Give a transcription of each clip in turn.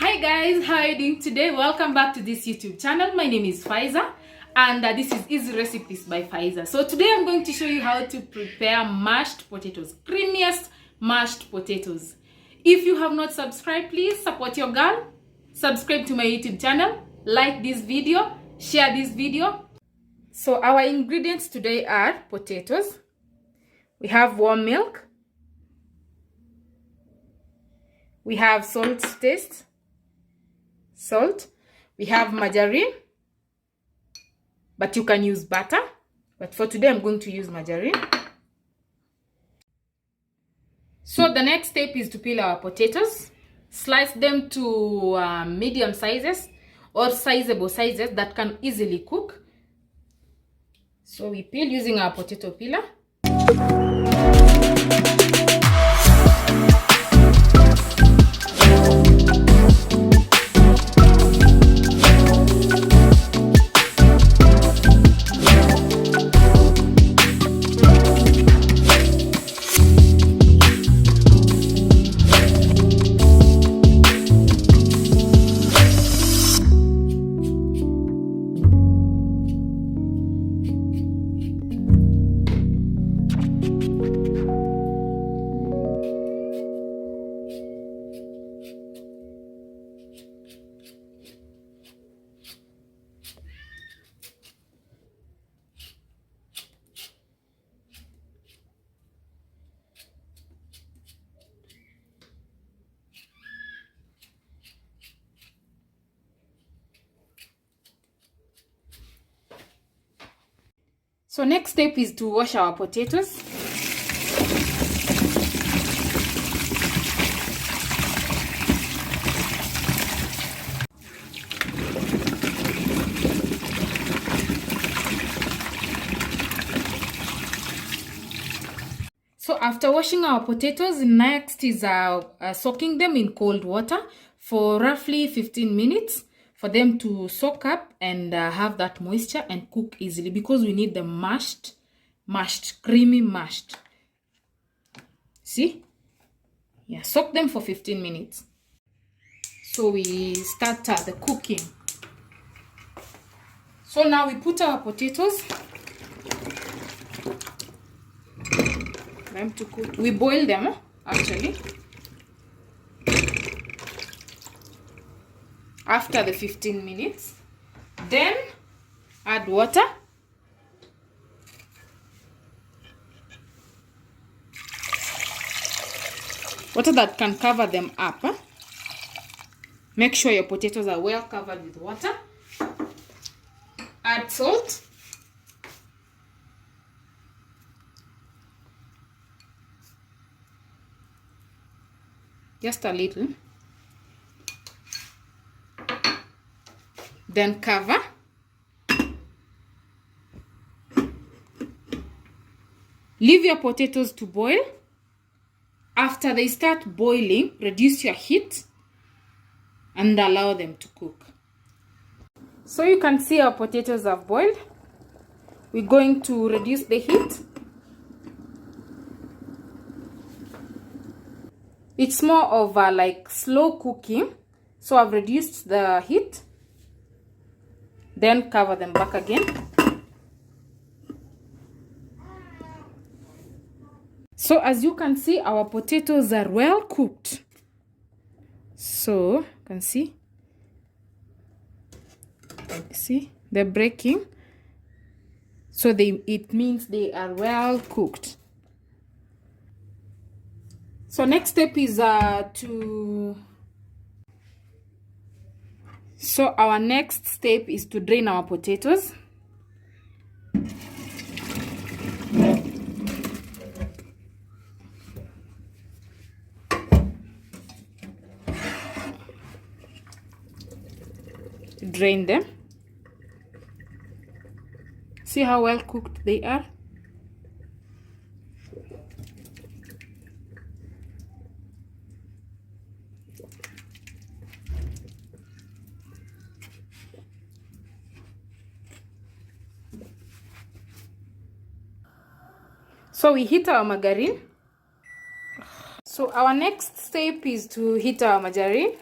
Hi guys, how are you doing today? Welcome back to this YouTube channel. My name is Faiza and this is Easy Recipes by Faiza. So today I'm going to show you how to prepare mashed potatoes, creamiest mashed potatoes. If you have not subscribed, please support your girl. Subscribe to my YouTube channel, like this video, share this video. So our ingredients today are potatoes. We have warm milk. We have salt to taste. Salt. We have margarine, but you can use butter, but for today I'm going to use margarine. So the next step is to peel our potatoes, slice them to medium sizes or sizable sizes that can easily cook. So we peel using our potato peeler. So next step is to wash our potatoes. So after washing our potatoes, next is soaking them in cold water for roughly 15 minutes for them to soak up and have that moisture and cook easily, because we need them mashed, creamy mashed. See? Yeah, soak them for 15 minutes. So we start the cooking. So now we put our potatoes. Time to cook. We boil them actually. After the 15 minutes, then add water. Water that can cover them up. Make sure your potatoes are well covered with water. Add salt. Just a little. Then cover. Leave your potatoes to boil. After they start boiling, reduce your heat and allow them to cook. So you can see our potatoes have boiled. We're going to reduce the heat. It's more of a like slow cooking, so I've reduced the heat. Then cover them back again. So as you can see, our potatoes are well cooked. So you can see they're breaking. So it means they are well cooked. So next step is So our next step is to drain our potatoes. Drain them. See how well cooked they are? So we heat our margarine. So our next step is to heat our margarine.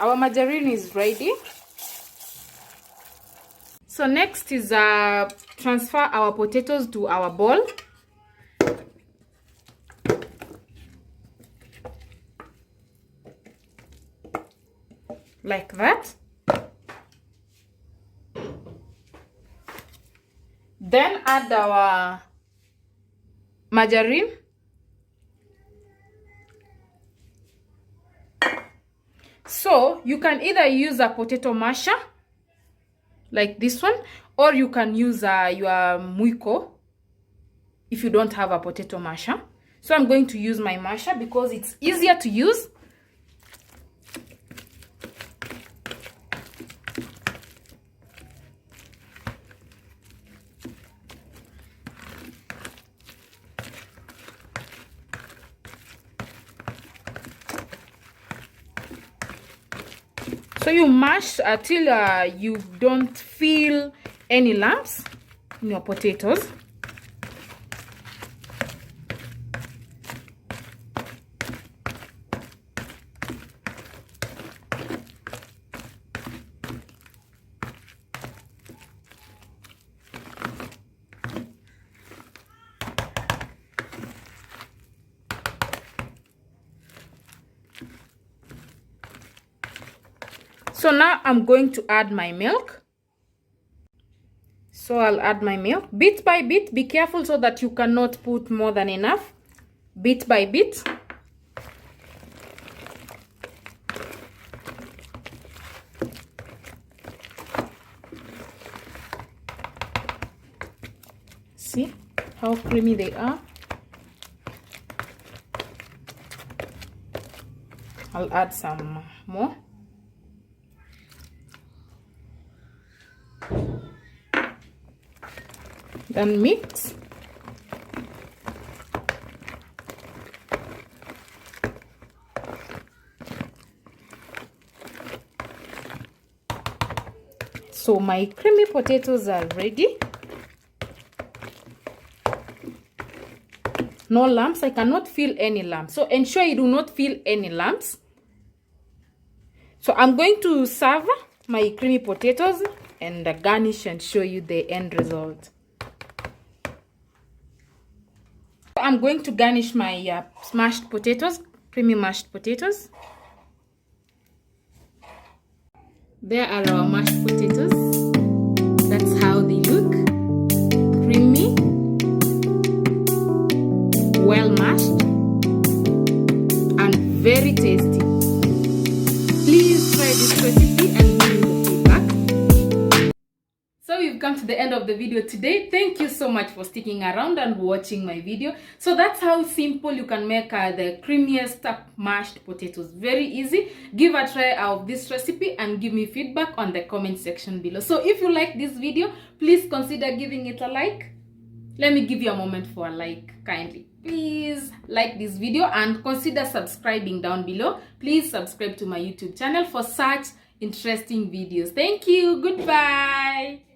our margarine is ready. So next is transfer our potatoes to our bowl. Like that. Then add our margarine. So you can either use a potato masher like this one, or you can use your mwiko if you don't have a potato masher. So I'm going to use my masher because it's easier to use. So you mash until you don't feel any lumps in your potatoes. So now I'm going to add my milk. So I'll add my milk bit by bit. Be careful so that you cannot put more than enough. Bit by bit. See how creamy they are. I'll add some more. Then mix. So my creamy potatoes are ready. No lumps. I cannot feel any lumps. So ensure you do not feel any lumps. So I'm going to serve my creamy potatoes and garnish and show you the end result. I'm going to garnish my mashed potatoes, creamy mashed potatoes. There are our mashed potatoes. That's how they look. Creamy, well mashed, and very tasty. Please try this recipe and give me the feedback. So we've come to the end of the video today. Thank you so much for sticking around and watching my video. So that's how simple you can make the creamiest mashed potatoes. Very easy. Give a try of this recipe and give me feedback on the comment section below. So if you like this video, please consider giving it a like. Let me give you a moment for a like, kindly. Please like this video and consider subscribing down below. Please subscribe to my YouTube channel for such interesting videos. Thank you. Goodbye.